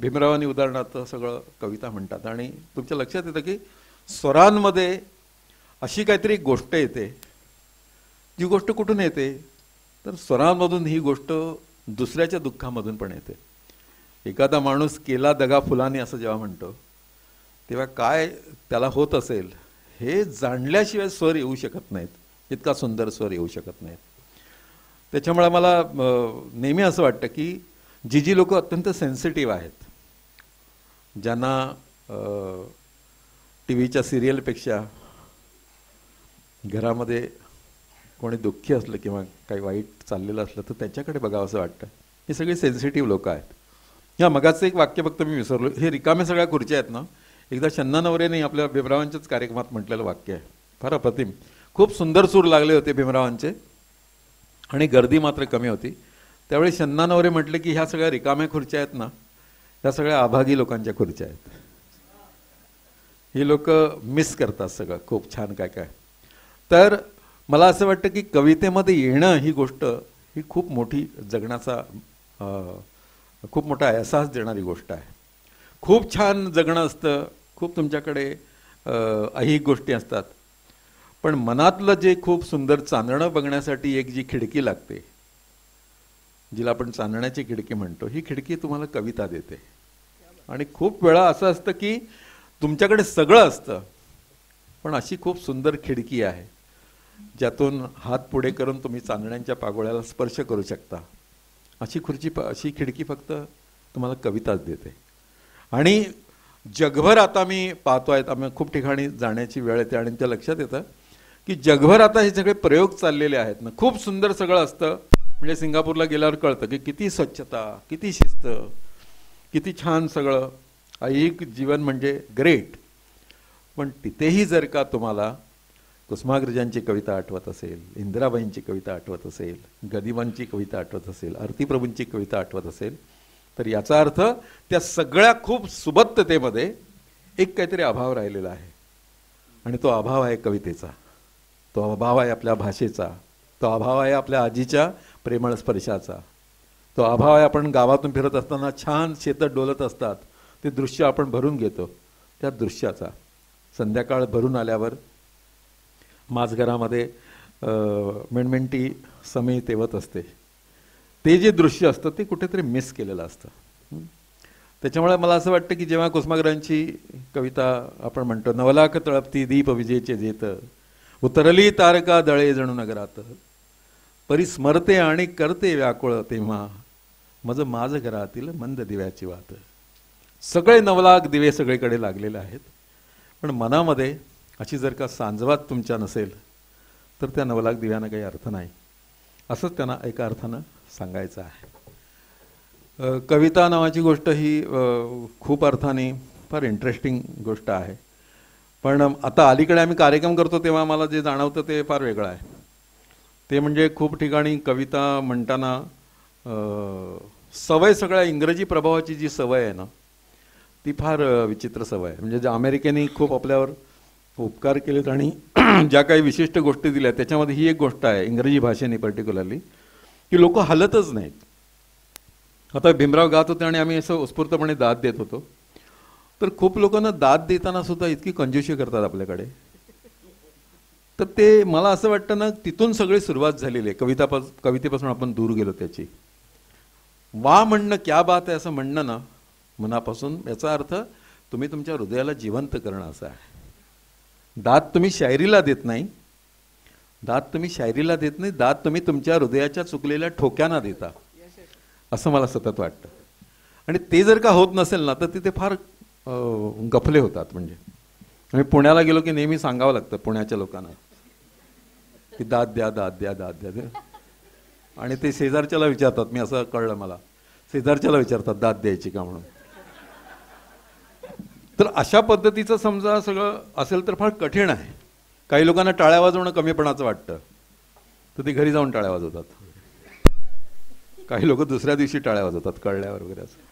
भीमरावांनी उदाहरणार्थ सगळं कविता म्हणतात आणि तुमच्या लक्षात येतं की स्वरांमध्ये अशी काहीतरी गोष्ट येते, जी गोष्ट कुठून येते तर स्वरांमधून ही गोष्ट दुसऱ्याच्या दुःखामधून पण येते. एखादा माणूस केला दगा फुलाने असं जेव्हा म्हणतो तेव्हा काय त्याला होत असेल हे जाणल्याशिवाय स्वर येऊ शकत नाहीत, इतका सुंदर स्वर येऊ शकत नाहीत. त्याच्यामुळे मला नेहमी असं वाटतं की जी लोक अत्यंत सेन्सिटिव्ह आहेत, ज्यांना टी व्हीच्या सिरियलपेक्षा घरामध्ये कोणी दुःखी असलं किंवा काही वाईट चाललेलं असलं तर त्याच्याकडे बघावं असं वाटतं. हे सगळे सेन्सिटिव्ह लोक आहेत. ह्या मगाचं एक वाक्य फक्त मी विसरलो, हे रिकामे सगळ्या खुर्च्या आहेत ना, एकदा शन्ना नवरेने आपल्या भीमरावांच्याच कार्यक्रमात म्हटलेलं वाक्य आहे, फार अप्रतिम. खूप सुंदर सूर लागले होते भीमरावांचे आणि गर्दी मात्र कमी होती. त्यावेळी शन्ना नवरे म्हटले की ह्या सगळ्या रिकाम्या खुर्च्या आहेत ना, ह्या सगळ्या अभागी लोकांच्या खुर्च्या आहेत. ही लोक मिस करतात सगळं खूप छान काय काय. तर मला असं वाटतं की कवितेमध्ये येणं ही गोष्ट ही खूप मोठी जगण्याचा खूप मोठा एहसास देणारी गोष्ट आहे. खूप छान जगणं असतं, खूप तुमच्याकडे ऐहिक गोष्टी असतात, पण मनातलं जे खूप सुंदर चांदणं बघण्यासाठी एक जी खिडकी लागते, जिला आपण चांदण्याची खिडकी म्हणतो, ही खिडकी तुम्हाला कविता देते. आणि खूप वेळा असं असतं की तुमच्याकडे सगळं असतं पण अशी खूप सुंदर खिडकी आहे ज्यातून हात पुढे करून तुम्ही चांदण्यांच्या पागोळ्याला स्पर्श करू शकता. अशी खिडकी फक्त तुम्हाला कविताच देते. आणि जगभर आता मी पाहतोय, आम्ही खूप ठिकाणी जाण्याची वेळ येते आणि त्या लक्षात येतं की जगभर आता हे सगळे प्रयोग चाललेले आहेत ना, खूप सुंदर सगळं असतं. म्हणजे सिंगापूरला गेल्यावर कळतं की किती स्वच्छता, किती शिस्त, किती छान सगळं, ऐहिक जीवन म्हणजे ग्रेट. पण तिथेही जर का तुम्हाला कुसुमाग्रजांची कविता आठवत असेल, इंदिराबाईंची कविता आठवत असेल, गदिमांची कविता आठवत असेल, आरतीप्रभूंची कविता आठवत असेल, तर याचा अर्थ त्या सगळ्या खूप सुबत्ततेमध्ये एक काहीतरी अभाव राहिलेला आहे. आणि तो अभाव आहे कवितेचा, तो अभाव आहे आपल्या भाषेचा, तो अभाव आहे आपल्या आजीच्या प्रेमळ स्पर्शाचा, तो अभाव आहे आपण गावातून फिरत असताना छान शेतात डोलत असतात ते दृश्य आपण भरून घेतो त्या दृश्याचा. संध्याकाळ भरून आल्यावर माझघरामध्ये मिणमिणती समय तेवत असते, ते जे दृश्य असतं ते कुठेतरी मिस केलेलं असतं. त्याच्यामुळे मला असं वाटतं की जेव्हा कुसुमाग्रजांची कविता आपण म्हणतो, नवलाख तळपती दीप विजेचे जेत, उतरली तारका दळे जणू नगरात, परी स्मरते आणि करते व्याकुळ तेव्हा, मज माझ घरातील मंद दिव्याची वात. सगळे नवलाख दिवे सगळीकडे लागलेले आहेत, पण मनामध्ये अशी जर का सांजवात तुमच्या नसेल तर त्या नवलाख दिव्यांना काही अर्थ नाही, असंच त्यांना एका अर्थानं सांगायचं आहे. कविता नावाची गोष्ट ही खूप अर्थाने फार इंटरेस्टिंग गोष्ट आहे. पण आता अलीकडे आम्ही कार्यक्रम करतो तेव्हा मला जे जाणवतं ते फार वेगळं आहे. ते म्हणजे खूप ठिकाणी कविता म्हणताना सवय, सगळ्या इंग्रजी प्रभावाची जी सवय आहे ना, ती फार विचित्र सवय आहे. म्हणजे ज्या अमेरिकेने खूप आपल्यावर उपकार केलेत आणि ज्या काही विशिष्ट गोष्टी दिल्या त्याच्यामध्ये ही एक गोष्ट आहे, इंग्रजी भाषेने पर्टिक्युलरली, की लोक हलतच नाहीत. आता भीमराव गात होते आणि आम्ही असं उत्स्फूर्तपणे दाद देत होतो, तर खूप लोकांना दाद देताना सुद्धा इतकी कंजूशी करतात आपल्याकडे. तर ते मला असं वाटतं ना, तिथून सगळी सुरुवात झालेली आहे. कवितेपासून आपण दूर गेलो त्याची. वा म्हणणं, क्या बात आहे असं म्हणणं ना मनापासून, याचा अर्थ तुम्ही तुमच्या हृदयाला जिवंत करणं असं आहे. दाद तुम्ही शायरीला देत नाही, दाद तुम्ही तुमच्या हृदयाच्या चुकलेल्या ठोक्यांना देता, असं मला सतत वाटतं. आणि ते जर का होत नसेल ना तर तिथे फार गफले होतात. म्हणजे आम्ही पुण्याला गेलो की नेहमी सांगावं लागतं पुण्याच्या लोकांना की दाद द्या, दाद द्या, दाद द्या. आणि ते शेजारच्याला विचारतात, मी असं कळलं मला, शेजारच्याला विचारतात दाद द्यायची का म्हणून. तर अशा पद्धतीचं समजा सगळं असेल तर फार कठीण आहे. काही लोकांना टाळ्या वाजवणं कमीपणाचं वाटतं तर ते घरी जाऊन टाळ्या वाजवतात. काही लोक दुसऱ्या दिवशी टाळ्या वाजवतात कळल्यावर वगैरे असं.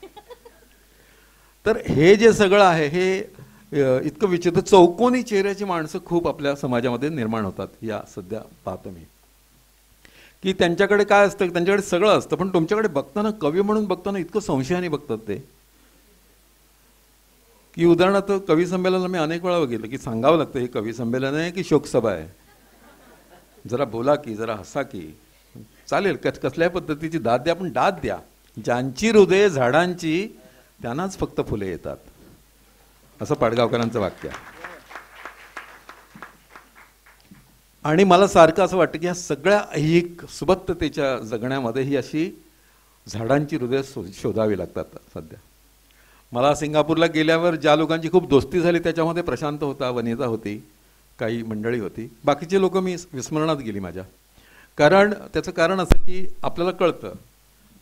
तर हे जे सगळं आहे हे इतकं विचित्र, चौकोनी चेहऱ्याची माणसं खूप आपल्या समाजामध्ये निर्माण होतात. या सध्या पाहतो मी की त्यांच्याकडे काय असतं, त्यांच्याकडे सगळं असतं पण तुमच्याकडे बघताना, कवी म्हणून बघताना इतकं संशयाने बघतात ते की उदाहरणार्थ कवी संमेलनाला मी अनेक वेळा बघितलं की सांगावं लागतं हे कवी संमेलन आहे की शोकसभा आहे, जरा बोला की, जरा हसा की. चालेल, कसल्याही पद्धतीची दाद द्या, पण दाद द्या. ज्यांची हृदय झाडांची त्यांनाच फक्त फुले येतात, असं पाडगावकरांचं वाक्य आहे. आणि मला सारखं असं वाटतं की ह्या सगळ्या ऐहिक सुबत्ततेच्या जगण्यामध्ये ही अशी झाडांची हृदय शोधावी लागतात. सध्या मला सिंगापूरला गेल्यावर ज्या लोकांची खूप दोस्ती झाली त्याच्यामध्ये प्रशांत होता, वनिता होती, काही मंडळी होती. बाकीचे लोक मी विस्मरणात गेली माझ्या. त्याचं कारण असं की आपल्याला कळतं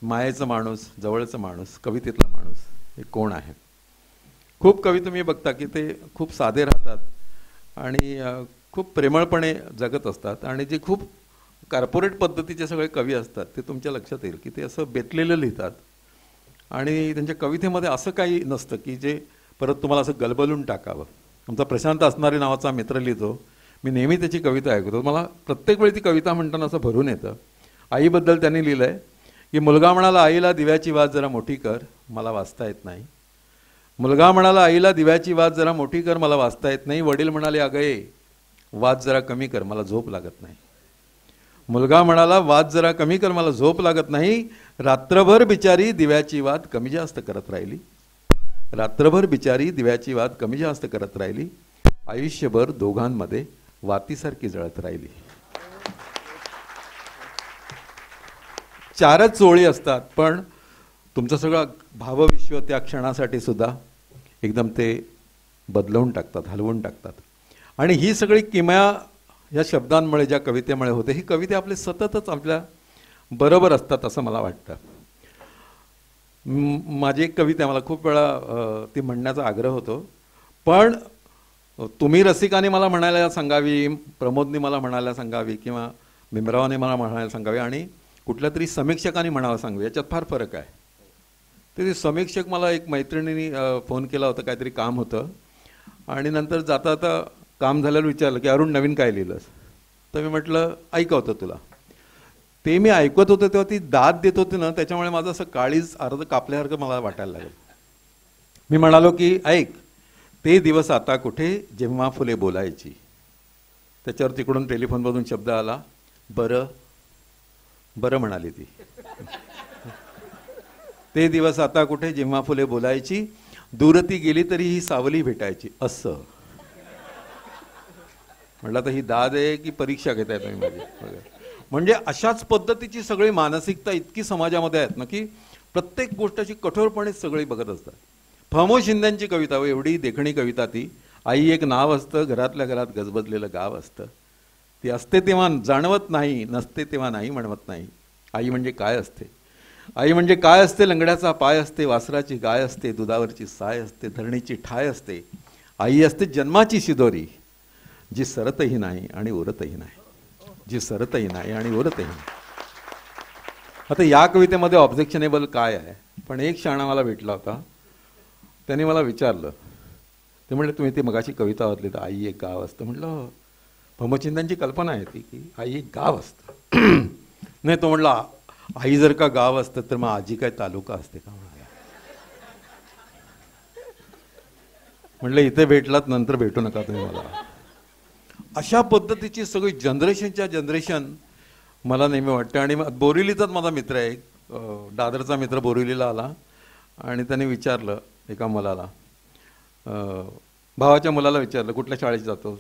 मायेचं माणूस, जवळचं माणूस, कवितेतला माणूस हे कोण आहे. खूप कवी तुम्ही बघता की ते खूप साधे राहतात आणि खूप प्रेमळपणे जगत असतात. आणि जे खूप कॉर्पोरेट पद्धतीचे सगळे कवी असतात ते तुमच्या लक्षात येईल की ते असं बेतलेलं लिहितात आणि त्यांच्या कवितेमध्ये असं काही नसतं की जे परत तुम्हाला असं गलबलून टाकावं. आमचा प्रशांत असणारी नावाचा मित्र लिहितो, मी नेहमी त्याची कविता ऐकतो. मला प्रत्येक वेळी ती कविता म्हणताना असं भरून येतं. आईबद्दल त्यांनी लिहिलं आहे की मुलगा म्हणाला आईला दिव्याची वात जरा मोठी कर, मला वाचता येत नाही. मुलगा म्हणाला आईला दिव्याची वात जरा मोठी कर, मला वाचता येत नाही. वडील म्हणाले अगं ये वात जरा कमी कर, मला झोप लागत नाही. मुलगा म्हणाला वात जरा कमी कर, मला झोप लागत नाही. रात्रभर बिचारी दिव्याची वात कमी जास्त करत राहिली. रात्रभर बिचारी दिव्याची वात कमी जास्त करत राहिली. आयुष्यभर दोघांमध्ये वातीसारखी जळत राहिली. 4च ओळी असतात पण तुमचं सगळं भावविश्व त्या क्षणासाठी सुद्धा एकदम ते बदलवून टाकतात, हलवून टाकतात. आणि ही सगळी किमया या शब्दांमुळे, ज्या कवितेमुळे होते, ही कविते आपले सततच आपल्या बरोबर असतात असं मला वाटतं. माझी एक कविता मला खूप वेळा ती म्हणण्याचा आग्रह होतो, पण तुम्ही रसिकाने मला म्हणायला सांगावी, प्रमोदने मला म्हणायला सांगावी, किंवा भीमरावाने मला म्हणायला सांगावी, आणि कुठल्या तरी समीक्षकाने म्हणावं सांगावी, याच्यात फार फरक आहे. ते समीक्षक, मला एक मैत्रिणीने फोन केला होता, काहीतरी काम होतं, आणि नंतर जाता जाता काम झाल्यावर विचारलं की अरुण नवीन काय लिहिलंस. तर मी म्हटलं ऐकवतं तुला. ते मी ऐकत होतं तेव्हा ती दाद देत होती ना, त्याच्यामुळे माझं असं काळीज अर्ध कापल्यासारखं मला वाटायला लागलं. मी म्हणालो की ऐक, ते दिवस आता कुठे जेव्हा फुले बोलायची. त्याच्यावर तिकडून टेलिफोनमधून शब्द आला, बरं बरं म्हणाली ती. ते दिवस आता कुठे जेव्हा फुले बोलायची, दूर ती गेली तरी ही सावली भेटायची. असं म्हटलं तर ही दाद आहे की परीक्षा घेताय तुम्ही माझी. म्हणजे अशाच पद्धतीची सगळी मानसिकता इतकी समाजामध्ये आहेत ना की प्रत्येक गोष्टाची कठोरपणे सगळी बघत असतात. फमो शिंद्यांची कविता, एवढी देखणी कविता ती. आई एक नाव असतं, घरातल्या घरात गजबजलेलं गाव असतं. ती असते तेव्हा जाणवत नाही, नसते तेव्हा नाही म्हणवत नाही. आई म्हणजे काय असते, आई म्हणजे काय असते, लंगड्याचा पाय असते, वासराची गाय असते, दुधावरची साय असते, धरणीची ठाय असते. आई असते जन्माची शिदोरी, जी सरतही नाही आणि उरतही नाही, जी सरतही नाही आणि उरतही नाही. आता या कवितेमध्ये ऑब्जेक्शनेबल काय आहे. पण एक शाणा मला भेटला होता, त्याने मला विचारलं, ते म्हणले तुम्ही ती मगाशी कविता वाचली तर आई एक गाव असतं. म्हटलं भमचिंतांची कल्पना आहे ती की आई एक गाव असतं. नाही, तो म्हटला आई जर का गाव असतं तर मग आजी काय तालुका असते का. म्हटलं इथे भेटलात, नंतर भेटू नका तुम्ही मला. अशा पद्धतीची सगळी जनरेशनच्या जनरेशन मला नेहमी वाटतं. आणि बोरिवलीचाच माझा मित्र आहे, दादरचा मित्र बोरिवलीला आला आणि त्याने विचारलं एका मुलाला, भावाच्या मुलाला विचारलं कुठल्या शाळेत जातोस.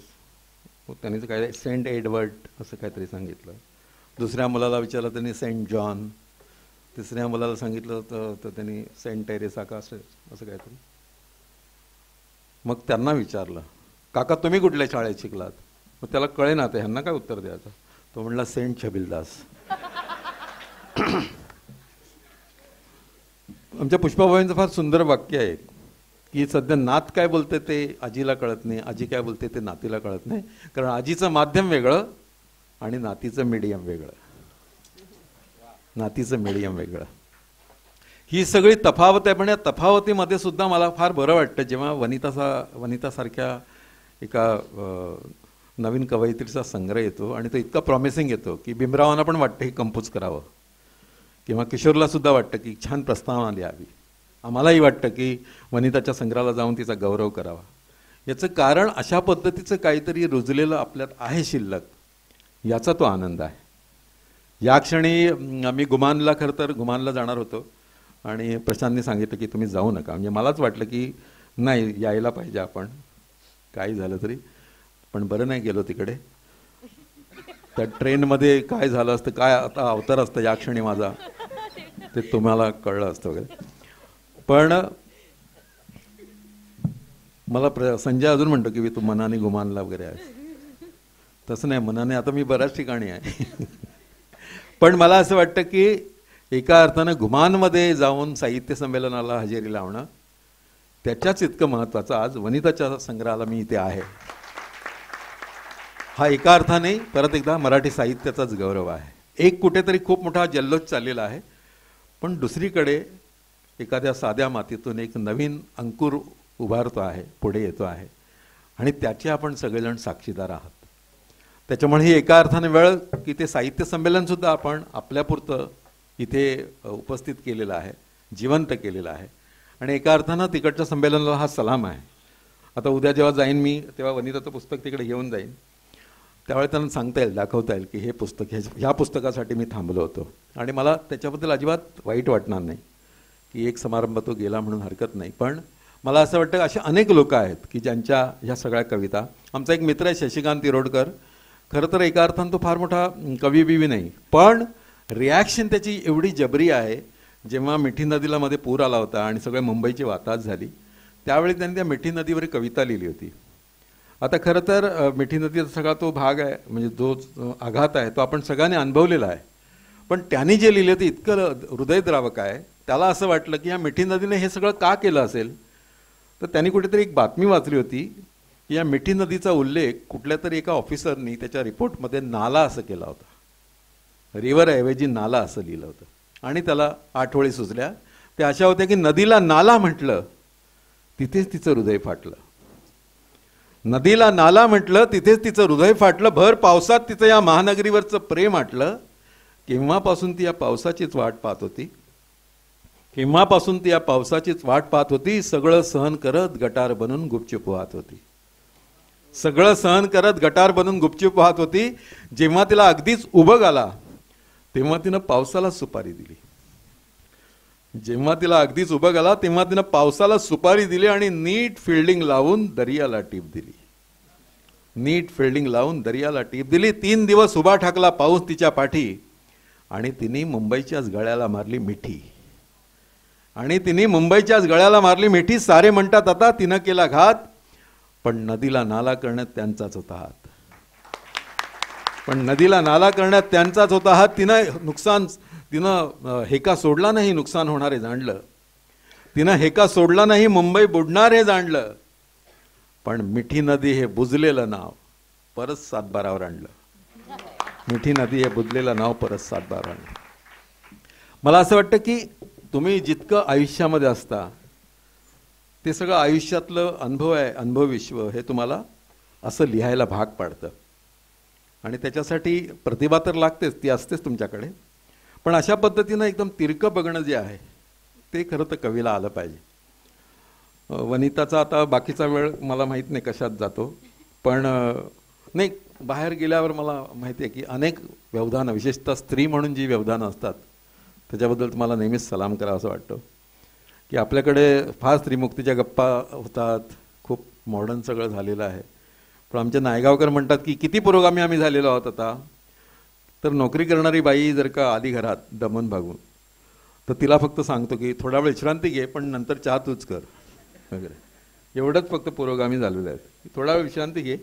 त्यांनी काय सेंट एडवर्ड असं काहीतरी सांगितलं. दुसऱ्या मुलाला विचारलं त्यांनी सेंट जॉन. तिसऱ्या मुलाला सांगितलं तर त्यांनी सेंट टेरेसा का असं काहीतरी. मग त्यांना विचारलं काका तुम्ही कुठल्या शाळेत शिकलात. मग त्याला कळे ना ते ह्यांना काय उत्तर द्यायचं. तो म्हणला सेंट छबिलदास. आमच्या पुष्पाबाईंचं फार सुंदर वाक्य आहे की सध्या नात काय बोलते ते आजीला कळत नाही, आजी काय बोलते ते नातीला कळत नाही, कारण आजीचं माध्यम वेगळं आणि नातीचं मीडियम वेगळं, नातीचं मीडियम वेगळं. ही सगळी तफावत आहे. पण या तफावतीमध्ये सुद्धा मला फार बरं वाटतं जेव्हा वनितासारख्या एका नवीन कवयित्रीचा संग्रह येतो आणि तो इतका प्रॉमिसिंग येतो की भीमरावांना पण वाटतं हे कंपोज करावं, किंवा किशोरला सुद्धा वाटतं की छान प्रस्तावना लिहावी. आम्हालाही वाटतं की वनिताच्या संग्रहाला जाऊन तिचा गौरव करावा. याचं कारण अशा पद्धतीचं काहीतरी रुजलेलं आपल्यात आहे शिल्लक, याचा तो आनंद आहे. या क्षणी आम्ही गुमानला, खरं तर गुमानला जाणार होतो आणि प्रशांतने सांगितलं की तुम्ही जाऊ नका. म्हणजे मलाच वाटलं की नाही, यायला पाहिजे आपण काही झालं तरी, पण बरं नाही गेलो तिकडे. त्या ट्रेनमध्ये काय झालं असतं, काय आता अवतार असतं या क्षणी माझा, ते तुम्हाला कळलं असतं वगैरे. पण मला संजय अजून म्हणतो की तू मनाने गुमानला वगैरे आहेस. तसं नाही, मनाने आता मी बऱ्याच ठिकाणी आहे. पण मला असं वाटतं की एका अर्थानं गुमानमध्ये जाऊन साहित्य संमेलनाला हजेरी लावणं त्याच्याच इतकं महत्त्वाचं आज वनिताच्या संग्रहाला मी इथे आहे. हा एका अर्थाने परत एकदा मराठी साहित्याचाच गौरव आहे. एक कुठेतरी खूप मोठा जल्लोष चाललेला आहे, पण दुसरीकडे एखाद्या साध्या मातीतून एक नवीन अंकुर उभारतो आहे, पुढे येतो आहे आणि त्याचे आपण सगळेजण साक्षीदार आहात. त्याच्यामुळे ही एका अर्थाने वेळ की ते साहित्य संमेलनसुद्धा आपण आपल्यापुरतं इथे उपस्थित केलेलं आहे, जिवंत केलेलं आहे आणि एका अर्थानं तिकडच्या संमेलनाला हा सलाम आहे. आता उद्या जेव्हा जाईन मी, तेव्हा वनिताचं पुस्तक तिकडे घेऊन जाईन. त्यावेळी त्यांना सांगता येईल, दाखवता येईल की हे पुस्तक, ह्या पुस्तकासाठी मी थांबलो होतो. आणि मला त्याच्याबद्दल अजिबात वाईट वाटणार नाही की एक समारंभ तो गेला म्हणून हरकत नाही. पण मला असं वाटतं असे अनेक लोक आहेत की ज्यांच्या ह्या सगळ्या कविता, आमचा एक मित्र आहे शशिकांत तिरोडकर, खरं तर एका अर्थानं तो फार मोठा कवी बिवी नाही, पण रिॲक्शन त्याची एवढी जबरी आहे. जेव्हा मिठी नदीला मध्ये पूर आला होता आणि सगळ्या मुंबईची वाताहत झाली, त्यावेळी त्यांनी त्या मिठी नदीवर कविता लिहिली होती. आता खरं तर मिठी नदीचा सगळा तो भाग आहे, म्हणजे जो आघात आहे तो आपण सगळ्यांनी अनुभवलेला आहे. पण त्यांनी जे लिहिलं ते इतकं हृदयद्रावक आहे. त्याला असं वाटलं की या मिठी नदीने हे सगळं का केलं असेल. तर त्यांनी कुठेतरी एक बातमी वाचली होती की या मिठी नदीचा उल्लेख कुठल्या तरी एका ऑफिसरनी त्याच्या रिपोर्टमध्ये नाला असं केला होता. रिव्हर ऐवजी नाला असं लिहिलं होतं आणि त्याला आठवळी सुचल्या. ते अशा होत्या की नदीला नाला म्हटलं तिथेच तिचं हृदय फाटलं. नदीला नाला म्हटलं तिथेच तिचं हृदय फाटलं. भर पावसात तिचं या महानगरीवरचं प्रेम आटलं. केव्हापासून ती या पावसाचीच वाट पाहत होती, केव्हापासून ती या पावसाचीच वाट पाहत होती. सगळं सहन करत गटार बनून गुपचूप वाहत होती. सगळं सहन करत गटार बनून गुपचूप वाहत होती. जेव्हा तिला अगदीच उभं आला तेव्हा तिनं पावसाला सुपारी दिली. जेव्हा तिला अगदीच उभं आला तेव्हा तिनं पावसाला सुपारी दिली आणि नीट फिल्डिंग लावून दर्याला टीप दिली. नीट फिल्डिंग लावून दर्याला टीप दिली. 3 दिवस उभा ठाकला पाऊस तिच्या पाठी आणि तिने मुंबईच्याच गळ्याला मारली मिठी. आणि तिने मुंबईच्याच गळ्याला मारली मिठी. सारे म्हणतात आता तिनं केला घात, पण नदीला नाला करण्यात त्यांचाच होता हात. पण नदीला नाला करण्यात त्यांचाच होता हात. तिनं हेका सोडला नाही, नुकसान होणार हे जाणलं. तिनं हेका सोडला नाही, मुंबई बुडणार हे जाणलं. पण मिठी नदी हे बुजलेलं नाव परत सातबारावर आणलं. मिठी नदी हे बुजलेलं नाव परत सातबारावर आणलं. मला असं वाटतं की तुम्ही जितकं आयुष्यामध्ये असता ते सगळं आयुष्यातलं अनुभव आहे, अनुभव विश्व हे तुम्हाला असं लिहायला भाग पाडतं. आणि त्याच्यासाठी प्रतिभा तर लागतेच, ती असतेच तुमच्याकडे. पण अशा पद्धतीनं एकदम तिरकं बघणं जे आहे ते खरं तर कवीला आलं पाहिजे. वनिताचा आता बाकीचा वेळ मला माहीत नाही कशात जातो, पण नाही, बाहेर गेल्यावर मला माहिती आहे की अनेक व्यवधानं, विशेषतः स्त्री म्हणून जी व्यवधानं असतात त्याच्याबद्दल तुम्हाला नेहमीच सलाम करावा असं वाटतं. की आपल्याकडे फार स्त्रीमुक्तीच्या गप्पा होतात, खूप मॉडर्न सगळं झालेलं आहे. पण आमचे नायगावकर म्हणतात की किती पुरोगामी आम्ही झालेलो आहोत आता. तर नोकरी करणारी बाई जर का आली घरात दमून भागून, तर तिला फक्त सांगतो की थोडा वेळ विश्रांती घे, पण नंतर चहा तूच कर वगैरे. एवढंच फक्त पुरोगामी झालेलं आहे, थोडा वेळ विश्रांती घे,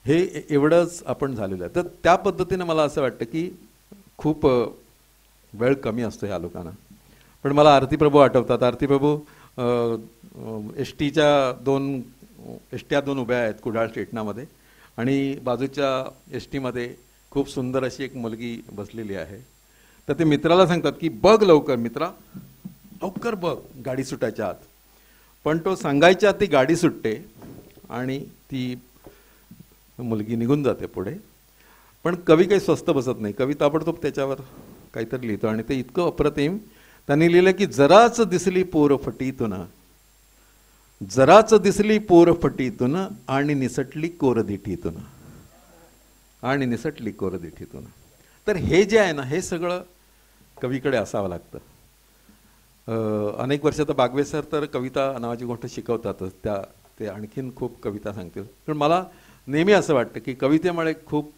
हे एवढंच आपण झालेलं आहे. तर त्या पद्धतीने मला असं वाटतं की खूप वेळ कमी असतो ह्या लोकांना. पण मला आरतीप्रभू आठवतात. आरतीप्रभू एस टीच्या 2 एसट्या 2 उभ्या आहेत कुडाळ स्टेशनामध्ये आणि बाजूच्या एस टीमध्ये खूप सुंदर अशी एक मुलगी बसलेली आहे. तर ते मित्राला सांगतात की बघ लवकर मित्रा, लवकर बघ गाडी सुटायच्या आत. पण तो सांगायच्या आत ती गाडी सुटते आणि ती मुलगी निघून जाते पुढे. पण कवी काही स्वस्त बसत नाही. कवी ताबडतोब त्याच्यावर काहीतरी लिहितो आणि ते इतकं अप्रतिम. त्यांनी लिहिलं की जराच दिसली पोर फटीतून, जराच दिसली पोर फटीतून आणि निसटली कोरदिठीतून, आणि निसटली कोरदिठीतून. तर हे जे आहे ना, हे सगळं कवीकडे असावं लागतं. अनेक वर्ष तर बागवे सर तर कविता नावाची गोष्ट शिकवतातच, ते आणखीन खूप कविता सांगतील. पण मला नेहमी असं वाटतं की कवितेमुळे खूप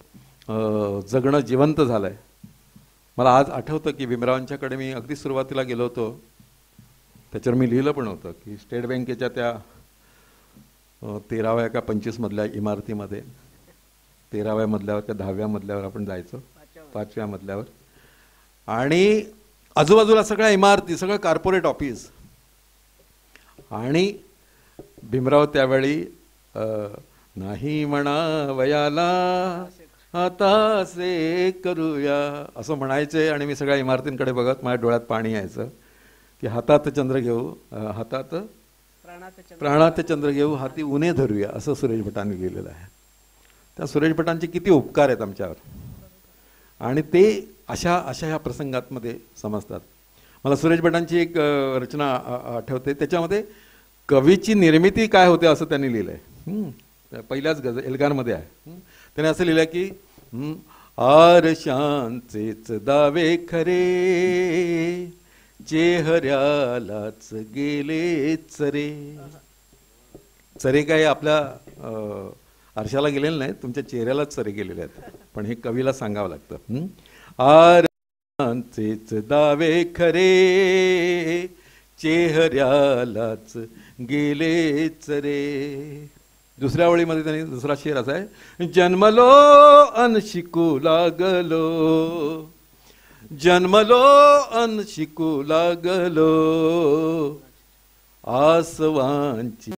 जगणं जिवंत झालं आहे. मला आज आठवतं की भीमरावांच्याकडे मी अगदी सुरुवातीला गेलो होतो, त्याच्यावर मी लिहिलं पण होतं की स्टेट बँकेच्या त्या 13व्या का 25 मधल्या इमारतीमध्ये, 13व्या मजल्यावर का 10व्या मजल्यावर आपण जायचो, 5व्या मजल्यावर, आणि आजूबाजूला सगळ्या इमारती, सगळं कॉर्पोरेट ऑफिस. आणि भीमराव त्यावेळी नाही म्हणा वयाला आता असे करूया असं म्हणायचे. आणि मी सगळ्या इमारतींकडे बघत माझ्या डोळ्यात पाणी यायचं की हातात चंद्र घेऊ, हातात प्राणात चंद्र घेऊ, हाती उन्हे धरूया, असं सुरेश भटांनी लिहिलेलं आहे. त्या सुरेश भटांचे किती उपकार आहेत आमच्यावर, आणि ते अशा ह्या प्रसंगांमध्ये समजतात. मला सुरेश भटांची एक रचना आठवते, त्याच्यामध्ये कवीची निर्मिती काय होते असं त्यांनी लिहिलं आहे. पहिल्याच एल्गारमध्ये आहे. त्याने असं लिहिलं की आरशांचेच दावे खरे, चेहऱ्यालाच गेले चरे. चरे काय आपल्या आरशाला गेलेले नाहीत, तुमच्या चेहऱ्यालाच चरे गेलेले आहेत, पण हे कवीला सांगावं लागतं. आरशांचेच दावे खरे, चेहऱ्यालाच गेले चरे. दुसऱ्या ओळीमध्ये त्यांनी दुसरा शेर असा आहे, जन्मलो अन शिकू लागलो, जन्मलो अन शिकू लागलो, आसवांची